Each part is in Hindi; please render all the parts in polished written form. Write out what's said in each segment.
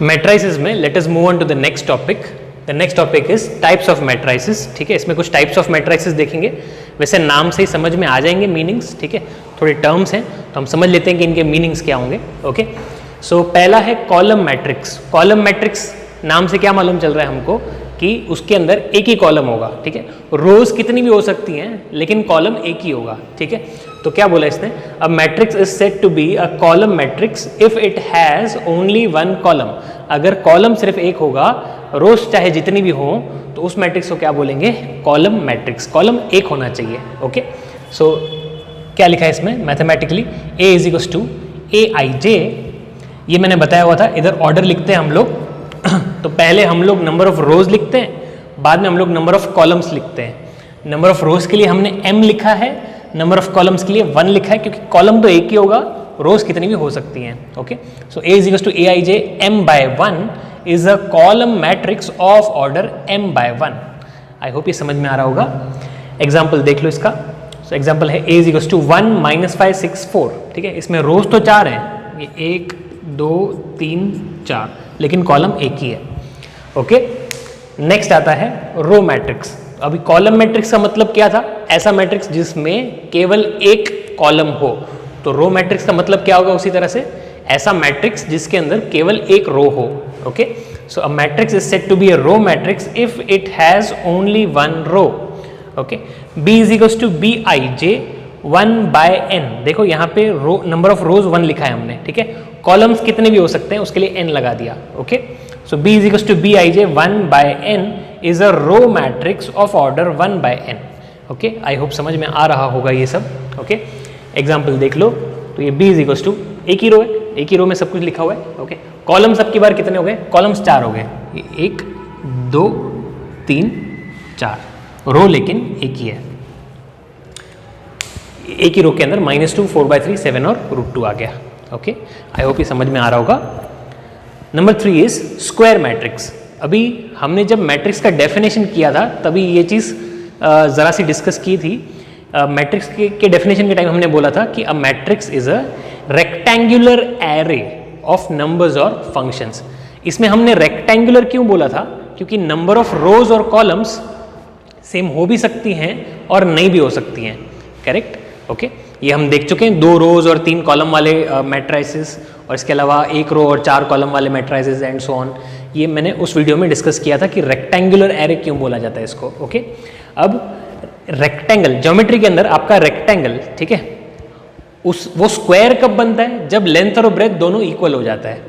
मैट्राइसिस में let us move on to the next topic. The next topic is types of matrices. ठीक है, इसमें कुछ टाइप्स ऑफ मैट्राइसिस देखेंगे। वैसे नाम से ही समझ में आ जाएंगे मीनिंग्स। ठीक है, थोड़े टर्म्स हैं तो हम समझ लेते हैं कि इनके मीनिंग्स क्या होंगे। ओके, सो पहला है कॉलम मैट्रिक्स। कॉलम मैट्रिक्स नाम से क्या मालूम चल रहा है हमको कि उसके अंदर एक ही कॉलम होगा। ठीक है, रोज कितनी भी हो सकती हैं लेकिन कॉलम एक ही होगा। ठीक है, तो क्या बोला इसने, a matrix is said to be a column matrix if it has only one column. अगर कॉलम सिर्फ एक होगा, रोज चाहे जितनी भी हो, तो उस मैट्रिक्स को क्या बोलेंगे, कॉलम मैट्रिक्स। कॉलम एक होना चाहिए। ओके, सो क्या लिखा है इसमें mathematically, A is equals to A I J. ये मैंने बताया हुआ था, इधर ऑर्डर लिखते हैं हम लोग। तो पहले हम लोग नंबर ऑफ रोज लिखते हैं, बाद में हम लोग नंबर ऑफ कॉलम्स लिखते हैं। नंबर ऑफ रोज के लिए हमने m लिखा है, नंबर ऑफ कॉलम्स के लिए 1 लिखा है, क्योंकि कॉलम तो एक ही होगा, रोज कितनी भी हो सकती हैं। Okay, so a is equal to A I J m by 1 is a column matrix of order m by 1। I hope ये समझ में आ रहा होगा। एग्जाम्पल देख लो इसका। सो एग्जाम्पल है a इज इक्वल टू 1 - 5 6 4। ठीक है, इसमें रोज तो 4 हैं, ये 1 2 3 4, लेकिन कॉलम एक ही है। ओके, नेक्स्ट आता है रो मैट्रिक्स। अभी कॉलम मैट्रिक्स का मतलब क्या था, ऐसा मैट्रिक्स जिसमें केवल एक कॉलम हो। तो रो मैट्रिक्स का मतलब क्या होगा, उसी तरह से ऐसा मैट्रिक्स जिसके अंदर केवल एक रो हो। Okay, so a matrix is said to be a row matrix if it has only one row. Okay, b is equals to B I J 1 by n। देखो यहाँ पे रो नंबर ऑफ रोज 1 लिखा है हमने। ठीक है, कॉलम्स कितने भी हो सकते हैं उसके लिए n लगा दिया। Okay, so b is equals to B I J 1 by n is a row matrix of order 1 by n। Okay, I hope समझ में आ रहा होगा ये सब। ओके, एग्जाम्पल देख लो। तो ये b इज इक्वल्स टू एक ही रो है, एक ही रो में सब कुछ लिखा हुआ है। ओके, कॉलम्स अब की बार कितने हो गए, कॉलम्स 4 हो गए, 1 2 3 4, रो लेकिन एक ही है। एक ही रो के अंदर -2 4/3 7 और √2 आ गया। ओके, आई होप ये समझ में आ रहा होगा। Number 3 is square matrix. अभी हमने जब मैट्रिक्स का डेफिनेशन किया था तभी ये चीज़ ज़रा सी डिस्कस की थी। मैट्रिक्स के डेफिनेशन के टाइम हमने बोला था कि अ matrix is a rectangular array of numbers और फंक्शंस। इसमें हमने रेक्टेंगुलर क्यों बोला था, क्योंकि नंबर ऑफ रोज और कॉलम्स सेम हो भी सकती हैं और नहीं भी हो सकती हैं। करेक्ट। ओके, ये हम देख चुके हैं 2 रोज और 3 कॉलम वाले मैट्राइसिस, और इसके अलावा 1 रो और 4 कॉलम वाले मैट्राइसिस एंड सो ऑन। ये मैंने उस वीडियो में डिस्कस किया था कि रेक्टेंगुलर एरे क्यों बोला जाता है इसको। ओके, अब रेक्टेंगल ज्योमेट्री के अंदर आपका रेक्टेंगल, ठीक है, वो स्क्वायर कब बनता है, जब लेंथ और ब्रेथ दोनों इक्वल हो जाता है।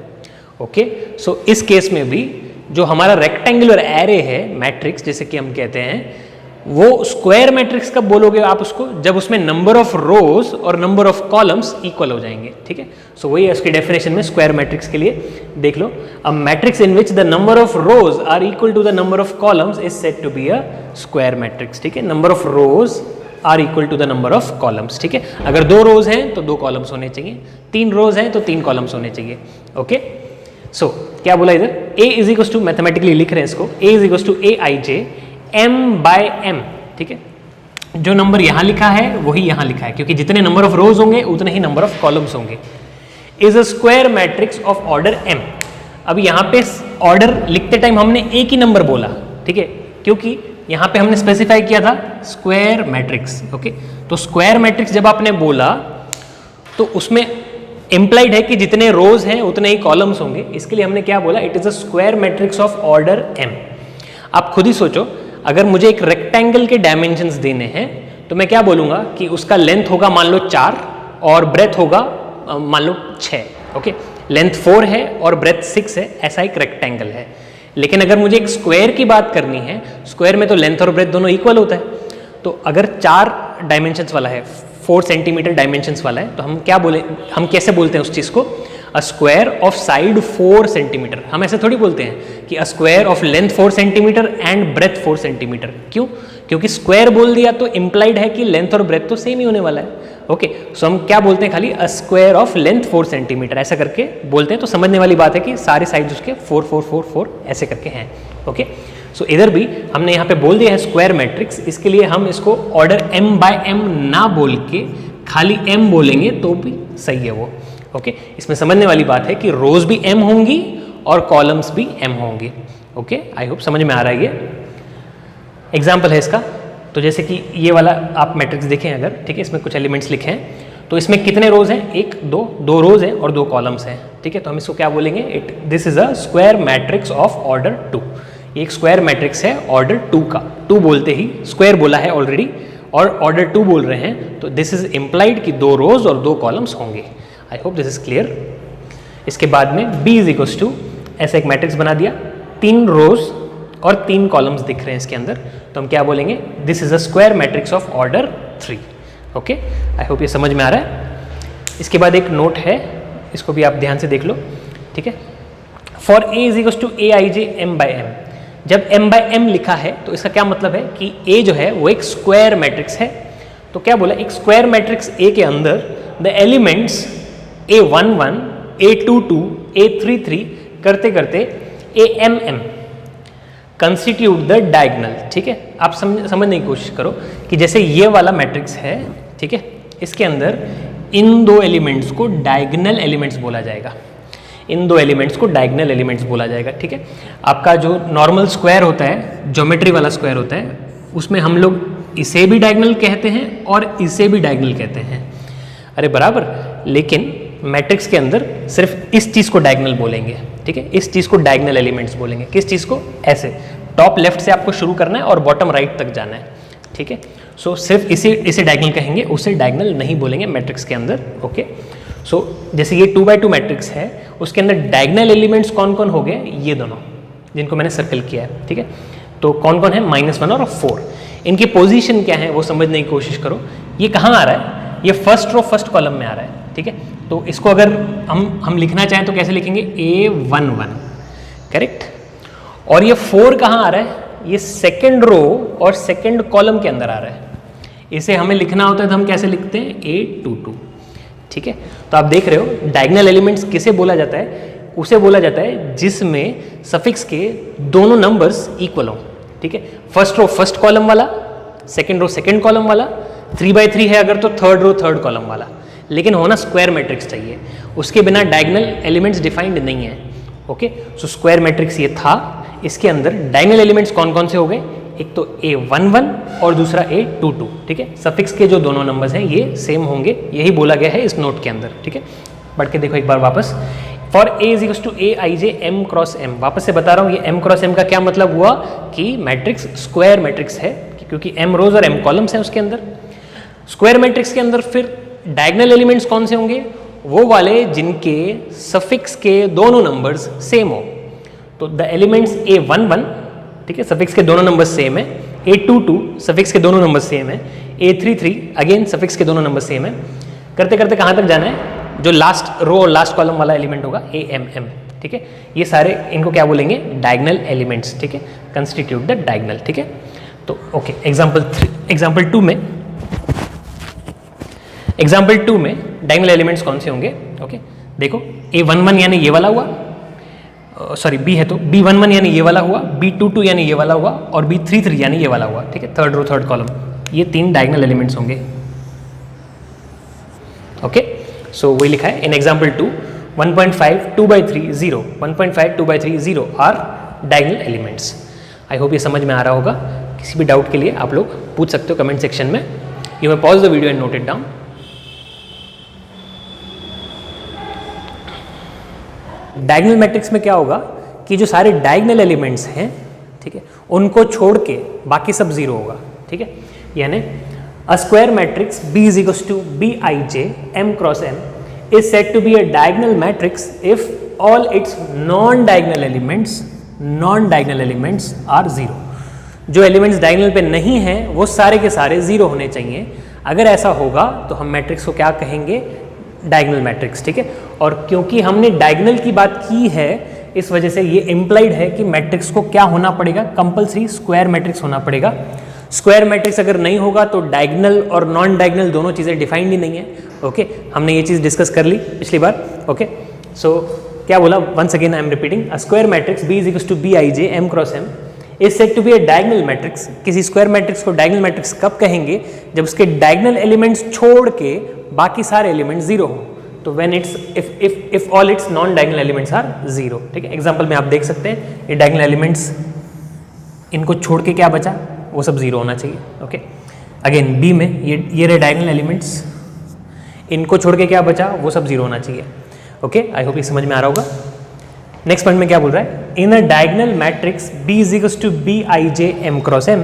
ओके, सो इस केस में भी जो हमारा रेक्टेंगुलर एरे है मैट्रिक्स, जैसे कि हम कहते हैं, वो स्क्वायर मैट्रिक्स कब बोलोगे आप उसको, जब उसमें नंबर ऑफ रोज और नंबर ऑफ कॉलम्स इक्वल हो जाएंगे। ठीक है, सो वही है उसकी डेफिनेशन में स्क्वायर मैट्रिक्स के लिए। देख लो, a matrix in which the number of rows are equal to the number of columns is said to be a square matrix. ठीक है, number of rows are equal to the number of columns. ठीक है, अगर 2 रोज हैं तो 2 कॉलम्स होने चाहिए, 3 रोज हैं तो 3 कॉलम्स होने चाहिए। ओके, सो क्या बोला इधर, a is equal to, mathematically लिख रहे हैं इसको, a is equal to A I J m by m। ठीक है, जो नंबर यहाँ लिखा है वही यहाँ लिखा है, क्योंकि जितने नंबर ऑफ रोज होंगे उतने ही नंबर ऑफ कॉलम्स होंगे। Is a square matrix of order m। अब यहाँ पे ऑर्डर लिखते टाइम हमने एक ही नंबर बोला। ठीक है, क्योंकि यहाँ पे हमने स्पेसिफाई किया था स्क्वायर मैट्रिक्स। ओके, तो स्क्वायर मैट्रिक्स जब आपने बोला तो उसमें इम्प्लाइड है कि जितने रोज हैं उतने ही कॉलम्स होंगे। इसके लिए हमने क्या बोला, it is a square matrix of order m। आप खुद ही सोचो, अगर मुझे एक रेक्टेंगल के डायमेंशंस देने हैं तो मैं क्या बोलूँगा कि उसका लेंथ होगा मान लो 4 और ब्रेथ होगा मान लो 6। ओके, लेंथ 4 है और ब्रेथ 6 है, ऐसा एक रेक्टेंगल है। लेकिन अगर मुझे एक स्क्वायर की बात करनी है, स्क्वायर में तो लेंथ और ब्रेथ दोनों इक्वल होता है। तो अगर 4 डायमेंशंस वाला है, 4 सेंटीमीटर डायमेंशंस वाला है, तो हम क्या बोले, हम कैसे बोलते हैं उस चीज़ को, a square of side 4 centimetre. हम ऐसे थोड़ी बोलते हैं कि a square of length 4 centimetre and breadth 4 centimetre. क्यों, क्योंकि स्क्वायर बोल दिया तो इम्प्लाइड है कि लेंथ और ब्रेथ तो सेम ही होने वाला है। ओके, सो हम क्या बोलते हैं, खाली अ स्क्वायर ऑफ लेंथ 4 सेंटीमीटर ऐसा करके बोलते हैं। तो समझने वाली बात है कि सारे साइड्स उसके 4 4 4 4 ऐसे करके हैं। ओके, सो इधर भी हमने यहाँ पे बोल दिया है स्क्वायर मैट्रिक्स। इसके लिए हम इसको ऑर्डर m बाय m ना बोल के खाली m बोलेंगे तो भी सही है वो। ओके, इसमें समझने वाली बात है कि रोज भी m होंगी और कॉलम्स भी m होंगे। ओके, आई होप समझ में आ रहा है ये। एग्जाम्पल है इसका, तो जैसे कि ये वाला आप मैट्रिक्स देखें अगर, ठीक है, इसमें कुछ एलिमेंट्स लिखे हैं, तो इसमें कितने रोज हैं, एक दो रोज हैं और 2 कॉलम्स हैं, ठीक है। तो हम इसको क्या बोलेंगे, this is a square matrix of order 2। एक स्क्वायर मैट्रिक्स है ऑर्डर 2 का, 2 बोलते ही स्क्वायर बोला है ऑलरेडी और ऑर्डर 2 बोल रहे हैं, तो दिस इज इम्प्लाइड कि 2 रोज और 2 कॉलम्स होंगे। I hope this is clear. इसके बाद में B इज इक्वल्स टू, ऐसा एक मैट्रिक्स बना दिया, 3 रोज और 3 कॉलम्स दिख रहे हैं इसके अंदर, तो हम क्या बोलेंगे, this is a square matrix of order 3। Okay, I hope ये समझ में आ रहा है। इसके बाद एक नोट है, इसको भी आप ध्यान से देख लो, ठीक है। For A is equals to AIJ m/m, जब m/m लिखा है तो इसका क्या मतलब है कि A जो है वो एक स्क्वायर मैट्रिक्स है। तो क्या बोला, एक स्क्वायर मैट्रिक्स A के अंदर the elements A11, A22, A33 करते करते AMM कंस्टिट्यूट द डायगनल, ठीक है। आप समझने की कोशिश करो कि जैसे ये वाला मैट्रिक्स है, ठीक है, इसके अंदर इन 2 एलिमेंट्स को डायगनल एलिमेंट्स बोला जाएगा, इन 2 एलिमेंट्स को डायगनल एलिमेंट्स बोला जाएगा, ठीक है। आपका जो नॉर्मल स्क्वायर होता है, ज्योमेट्री वाला स्क्वायर होता है, उसमें हम लोग इसे भी डायगनल कहते हैं और इसे भी डायगनल कहते हैं, अरे बराबर। लेकिन मैट्रिक्स के अंदर सिर्फ इस चीज़ को डायगनल बोलेंगे, ठीक है, इस चीज़ को डायगनल एलिमेंट्स बोलेंगे। किस चीज़ को, ऐसे टॉप लेफ्ट से आपको शुरू करना है और बॉटम राइट तक जाना है, ठीक है। सो सिर्फ इसे डायगनल कहेंगे, उसे डायगनल नहीं बोलेंगे मैट्रिक्स के अंदर। ओके, सो जैसे ये 2x2 मैट्रिक्स है, उसके अंदर डायगनल एलिमेंट्स कौन कौन हो गए, ये दोनों जिनको मैंने सर्कल किया है, ठीक है। तो कौन कौन है, -1 और 4। इनकी पोजीशन क्या है वो समझने की कोशिश करो। ये कहाँ आ रहा है, ये फर्स्ट रो फर्स्ट कॉलम में आ रहा है, ठीक है। तो इसको अगर हम लिखना चाहें तो कैसे लिखेंगे, A11, करेक्ट। और ये 4 कहाँ आ रहा है, ये सेकेंड रो और सेकेंड कॉलम के अंदर आ रहा है। इसे हमें लिखना होता है तो हम कैसे लिखते हैं, A22, ठीक है। तो आप देख रहे हो डायगनल एलिमेंट्स किसे बोला जाता है, उसे बोला जाता है जिसमें सफिक्स के दोनों नंबर्स इक्वल हों, ठीक है। फर्स्ट रो फर्स्ट कॉलम वाला, सेकेंड रो सेकेंड कॉलम वाला, 3x3 है अगर तो थर्ड रो थर्ड कॉलम वाला, लेकिन होना स्क्वायर मैट्रिक्स चाहिए, उसके बिना डायगनल एलिमेंट्स डिफाइंड नहीं है। ओके, सो स्क्वायर मैट्रिक्स ये था, इसके अंदर डायगनल एलिमेंट्स कौन कौन से हो गए, एक तो A11 और दूसरा A22, ठीक है। सफिक्स के जो दोनों नंबर्स हैं ये सेम होंगे, यही बोला गया है इस नोट के अंदर, ठीक है। पढ़ के देखो एक बार वापस। For A is equals to AIJ m×m, वापस से बता रहा हूँ, ये m×m का क्या मतलब हुआ कि मैट्रिक्स स्क्वायर मैट्रिक्स है, क्योंकि m रोज और m कॉलम्स हैं उसके अंदर। स्क्वायर मैट्रिक्स के अंदर फिर डायगनल एलिमेंट्स कौन से होंगे, वो वाले जिनके सफिक्स के दोनों नंबर्स सेम हो। तो द एलिमेंट्स A11, ठीक है, सफिक्स के दोनों नंबर सेम है, A22 सफिक्स के दोनों नंबर सेम है, A33 अगेन सफिक्स के दोनों नंबर सेम है। करते करते कहाँ तक जाना है, जो लास्ट रो और लास्ट कॉलम वाला एलिमेंट होगा AMM, ठीक है। ये सारे इनको क्या बोलेंगे, डायगनल एलिमेंट्स, ठीक है, कंस्टिट्यूट द डायगनल, ठीक है। तो ओके, एग्जाम्पल 2 में डायगनल एलिमेंट्स कौन से होंगे। ओके, देखो A11 यानी ये वाला हुआ, सॉरी B है तो B11 यानी ये वाला हुआ, B22 यानी ये वाला हुआ और B33 यानी ये वाला हुआ, ठीक है, थर्ड रो थर्ड कॉलम, ये 3 डायगनल एलिमेंट्स होंगे। ओके, सो वही लिखा है in example 2, 1.5 2/3 0, 1.5 2/3 0 are diagonal elements. I hope ये समझ में आ रहा होगा। किसी भी डाउट के लिए आप लोग पूछ सकते हो कमेंट सेक्शन में। You may pause the video and note it down. Diagonal matrix में क्या होगा कि जो सारे डायगनल एलिमेंट्स हैं, ठीक है, उनको छोड़ के बाकी सब 0 होगा, ठीक है। यानी a square matrix B is equals to Bij m×m is said to be a diagonal matrix if all its non-diagonal elements are 0। जो एलिमेंट्स डायगनल पे नहीं हैं वो सारे के सारे 0 होने चाहिए। अगर ऐसा होगा तो हम मैट्रिक्स को क्या कहेंगे, डायगनल मैट्रिक्स, ठीक है। और क्योंकि हमने डायगनल की बात की है, इस वजह से ये इम्प्लाइड है कि मैट्रिक्स को क्या होना पड़ेगा, कंपल्सरी स्क्वायर मैट्रिक्स होना पड़ेगा। स्क्वायर मैट्रिक्स अगर नहीं होगा तो डायगनल और नॉन डायगनल दोनों चीज़ें डिफाइंड ही नहीं है। ओके, हमने ये चीज़ डिस्कस कर ली पिछली बार। ओके, सो क्या बोला, once again I am repeating, a square matrix B is equals to Bij m×m is said to be a diagonal matrix. किसी स्क्वायर मैट्रिक्स को डायगनल मैट्रिक्स कब कहेंगे, जब उसके डायगनल एलिमेंट्स छोड़ के बाकी सारे एलिमेंट्स 0 हो। तो when it's if all its non diagonal elements are 0, ठीक है। एग्जांपल में आप देख सकते हैं ये डायगोनल एलिमेंट्स, इनको छोड़ के क्या बचा, वो सब 0 होना चाहिए, ओके। अगेन बी में ये रहे डायगोनल एलिमेंट्स, इनको छोड़ के क्या बचा, वो सब 0 होना चाहिए, ओके। आई होप ये समझ में आ रहा होगा। नेक्स्ट पॉइंट में क्या बोल रहा है, in a diagonal matrix B is equals to BIJ M cross M,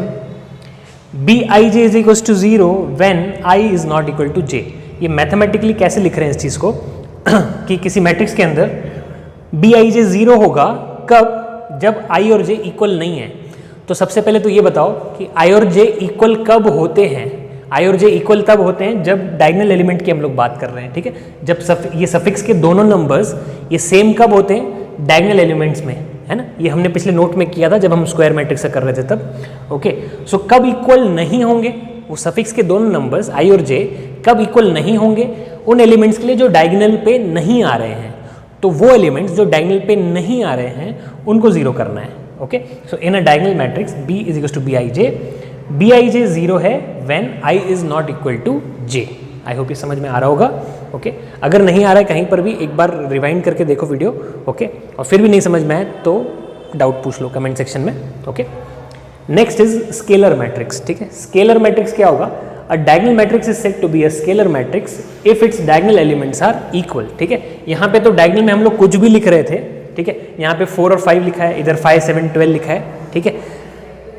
BIJ is equals to 0 when I is not equal to J। ये मैथमेटिकली कैसे लिख रहे हैं इस चीज़ को कि किसी मैट्रिक्स के अंदर BIJ 0 होगा कब, जब I और J इक्वल नहीं है। तो सबसे पहले तो ये बताओ कि I और J इक्वल कब होते हैं। I और J इक्वल तब होते हैं जब डायगोनल एलिमेंट की हम लोग बात कर रहे हैं, ठीक है। जब ये सफिक्स के दोनों नंबर्स ये सेम कब होते हैं, डायगोनल एलिमेंट्स में, है ना। ये हमने पिछले नोट में किया था जब हम स्क्वायर मैट्रिक्स से कर रहे थे तब, ओके। सो कब इक्वल नहीं होंगे वो सफिक्स के दोनों नंबर्स I और J कब इक्वल नहीं होंगे, उन एलिमेंट्स के लिए जो डायगोनल पे नहीं आ रहे हैं। तो वो एलिमेंट्स जो डायगोनल पे नहीं आ रहे हैं उनको 0 करना है, okay. So in a diagonal matrix B is equal to BIJ 0 है when I is not equal to J। I hope ये समझ में आ रहा होगा, ओके। अगर नहीं आ रहा है कहीं पर भी एक बार रिवाइंड करके देखो वीडियो, ओके। और फिर भी नहीं समझ में आए तो डाउट पूछ लो कमेंट सेक्शन में, okay. Next is scalar matrix, ठीक है। स्केलर मैट्रिक्स क्या होगा, a diagonal matrix is said to be a scalar matrix if its diagonal elements are equal, ठीक है। यहाँ पे तो डायगोनल में हम लोग कुछ भी लिख रहे थे, ठीक है। यहाँ पे 4 और 5 लिखा है, इधर 5 7 12 लिखा है, ठीक है।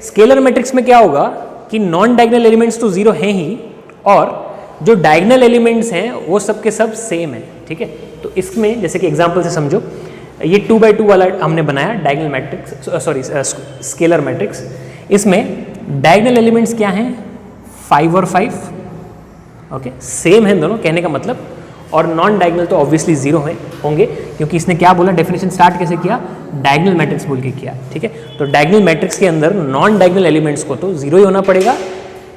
स्केलर मैट्रिक्स में क्या होगा कि नॉन डायगोनल एलिमेंट्स तो 0 हैं ही, और जो डायगोनल एलिमेंट्स हैं वो सब के सब सेम है, ठीक है। तो इसमें जैसे कि एग्जांपल से समझो, ये 2 by 2 वाला हमने बनाया diagonal matrix, sorry scalar matrix. इसमें डायगोनल एलिमेंट्स क्या हैं, 5 और 5, ओके। सेम है दोनों, कहने का मतलब। और नॉन डायगोनल तो ऑब्वियसली 0 होंगे, क्योंकि इसने क्या बोला, डेफिनेशन स्टार्ट कैसे किया, डायगोनल मैट्रिक्स बोल के किया, ठीक है। तो डायगोनल मैट्रिक्स के अंदर नॉन डायगोनल एलिमेंट्स को तो 0 ही होना पड़ेगा।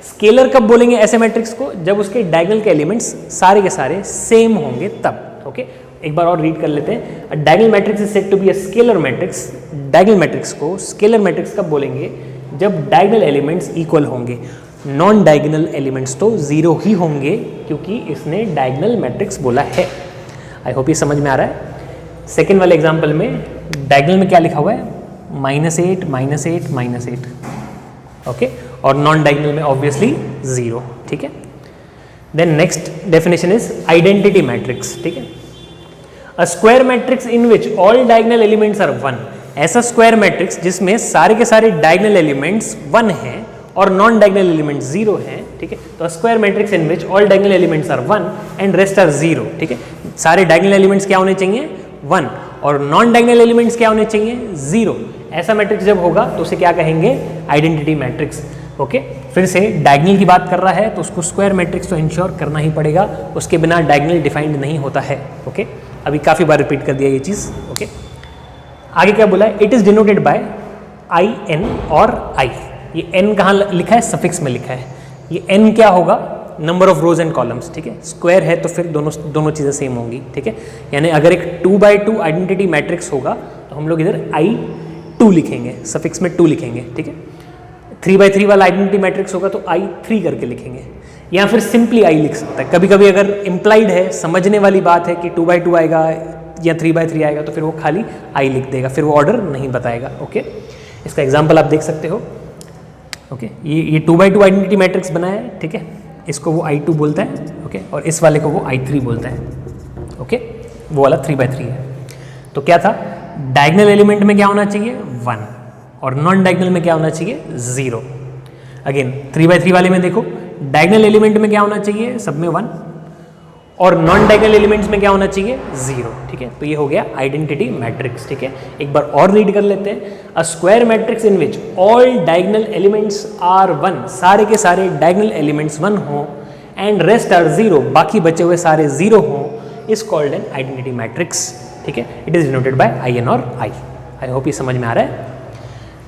स्केलर कब बोलेंगे ऐसे मैट्रिक्स को, जब उसके डायगोनल के एलिमेंट्स सारे के सारे सेम होंगे तब, ओके। एक बार और रीड कर लेते हैं, diagonal matrix is said to be a scalar matrix. Diagonal matrix को स्केलर मैट्रिक्स कब बोलेंगे, जब डायगोनल एलिमेंट्स इक्वल होंगे। नॉन डायगोनल एलिमेंट्स तो 0 ही होंगे, क्योंकि इसने डायगोनल मैट्रिक्स बोला है। आई होप ये समझ में आ रहा है। सेकेंड वाले एग्जाम्पल में डायगोनल में क्या लिखा हुआ है, -8 -8 -8, ओके। और नॉन डायगोनल में ऑब्वियसली 0, ठीक है। Then next definition is identity matrix, ठीक है। A square matrix in which all diagonal elements are 1, ऐसा स्क्वायर मैट्रिक्स जिसमें सारे के सारे डायगोनल एलिमेंट्स 1 हैं और नॉन डायगोनल एलिमेंट्स 0 हैं, ठीक है। तो square matrix in which all diagonal elements are 1 and rest are 0, ठीक है। सारे डायगोनल एलिमेंट्स क्या होने चाहिए, 1, और नॉन डायगोनल एलिमेंट्स क्या होने चाहिए, 0। ऐसा मैट्रिक्स जब होगा तो उसे क्या कहेंगे, आइडेंटिटी मैट्रिक्स, ओके। फिर से डायगोनल की बात कर रहा है तो उसको स्क्वायर मैट्रिक्स तो इंश्योर करना ही पड़ेगा, उसके बिना डायगोनल डिफाइंड नहीं होता है, ओके। अभी काफ़ी बार रिपीट कर दिया ये चीज़, ओके। आगे क्या बोला है, it is denoted by IN और I। ये n कहाँ लिखा है, सफिक्स में लिखा है। ये n क्या होगा, number of rose and columns, ठीक है। स्क्वायर है तो फिर दोनों चीज़ें सेम होंगी, ठीक है। यानी अगर एक 2 by 2 आइडेंटिटी मैट्रिक्स होगा तो हम लोग इधर I2 लिखेंगे, सफिक्स में 2 लिखेंगे, ठीक है। 3 by 3 वाला आइडेंटिटी मैट्रिक्स होगा तो I3 करके लिखेंगे, या फिर सिंपली I लिख सकता है। कभी कभी अगर इम्प्लाइड है, समझने वाली बात है कि 2 by 2 आएगा या 3 by 3 आएगा, तो फिर वो खाली I लिख देगा, फिर वो ऑर्डर नहीं बताएगा, ओके। इसका एग्जाम्पल आप देख सकते हो, ओके। ये 2 by 2 आइडेंटिटी मैट्रिक्स बनाया है, ठीक है। इसको वो I2 बोलता है, ओके। और इस वाले को वो I3 बोलता है, ओके। वो वाला 3 by 3 है। तो क्या था, डायगोनल एलिमेंट में क्या होना चाहिए, 1, और नॉन डायगोनल में क्या होना चाहिए, 0। अगेन 3 by 3 वाले में देखो, डायगोनल एलिमेंट में क्या होना चाहिए, सब में 1, और नॉन डायगोनल एलिमेंट्स में क्या होना चाहिए, 0, ठीक है। तो ये हो गया आइडेंटिटी मैट्रिक्स, ठीक है। एक बार और रीड कर लेते हैं, a square matrix in which all diagonal elements are 1, सारे के सारे डायगोनल एलिमेंट्स 1 हो एंड रेस्ट आर 0, बाकी बचे हुए सारे 0 हो, is called an identity matrix, ठीक है। It is denoted bye IN और I। आई होप ये समझ में आ रहा है।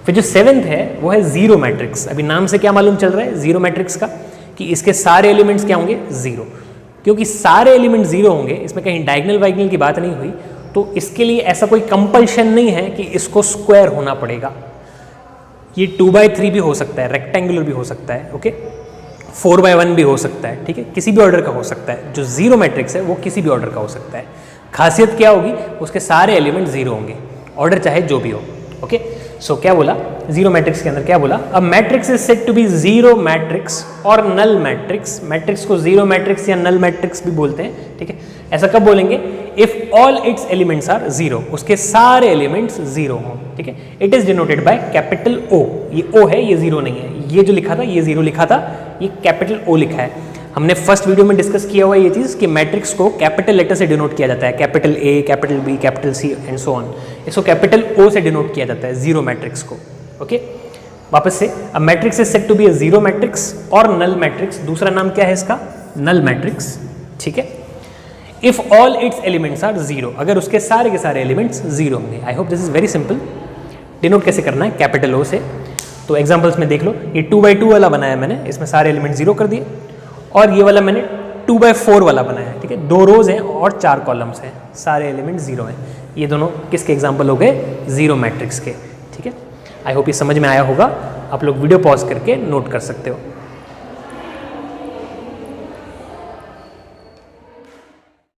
फिर जो 7th है वो है जीरो मैट्रिक्स। अभी नाम से क्या मालूम चल रहा है जीरो मैट्रिक्स का, कि इसके सारे एलिमेंट्स क्या होंगे, 0। क्योंकि सारे एलिमेंट 0 होंगे, इसमें कहीं डायगोनल वाइगोनल की बात नहीं हुई, तो इसके लिए ऐसा कोई कंपल्शन नहीं है कि इसको स्क्वायर होना पड़ेगा। ये 2 by 3 भी हो सकता है, रेक्टेंगुलर भी हो सकता है, ओके। 4/1 भी हो सकता है, ठीक है, किसी भी ऑर्डर का हो सकता है। जो जीरो मैट्रिक्स है वो किसी भी ऑर्डर का हो सकता है। खासियत क्या होगी, उसके सारे एलिमेंट जीरो होंगे, ऑर्डर चाहे जो भी हो। ओके, सो क्या बोला जीरो मैट्रिक्स के अंदर, क्या बोला, a matrix is said to be zero matrix और नल मैट्रिक्स। मैट्रिक्स को जीरो मैट्रिक्स या नल मैट्रिक्स भी बोलते हैं, ठीक है। ऐसा कब बोलेंगे, if all its elements are zero, उसके सारे एलिमेंट्स जीरो हों, ठीक है। It is denoted by capital O, ये ओ है, ये जीरो नहीं है, ये जो लिखा था ये जीरो लिखा था, ये कैपिटल ओ लिखा है। हमने फर्स्ट वीडियो में डिस्कस किया हुआ ये चीज़ कि मैट्रिक्स को कैपिटल लेटर से डिनोट किया जाता है, capital A, capital B, capital C and so on. इसको कैपिटल ओ से डिनोट किया जाता है जीरो मैट्रिक्स को। ओके, वापस से, a matrix is said to be a zero matrix और नल मैट्रिक्स, दूसरा नाम क्या है इसका, नल मैट्रिक्स, ठीक है। If all its elements are zero, अगर उसके सारे के सारे एलिमेंट्स जीरो होंगे। I hope this is very simple. Denote कैसे करना है, कैपिटल ओ से। तो एग्जाम्पल्स में देख लो, ये 2/2 वाला बनाया मैंने, इसमें सारे एलिमेंट जीरो कर दिए, और ये वाला मैंने 2/4 वाला बनाया है, ठीक है, 2 रोज हैं और 4 कॉलम्स हैं, सारे एलिमेंट जीरो हैं। ये दोनों किसके एग्जाम्पल हो गए, जीरो मैट्रिक्स के, ठीक है। आई होप ये समझ में आया होगा। आप लोग वीडियो पॉज करके नोट कर सकते हो।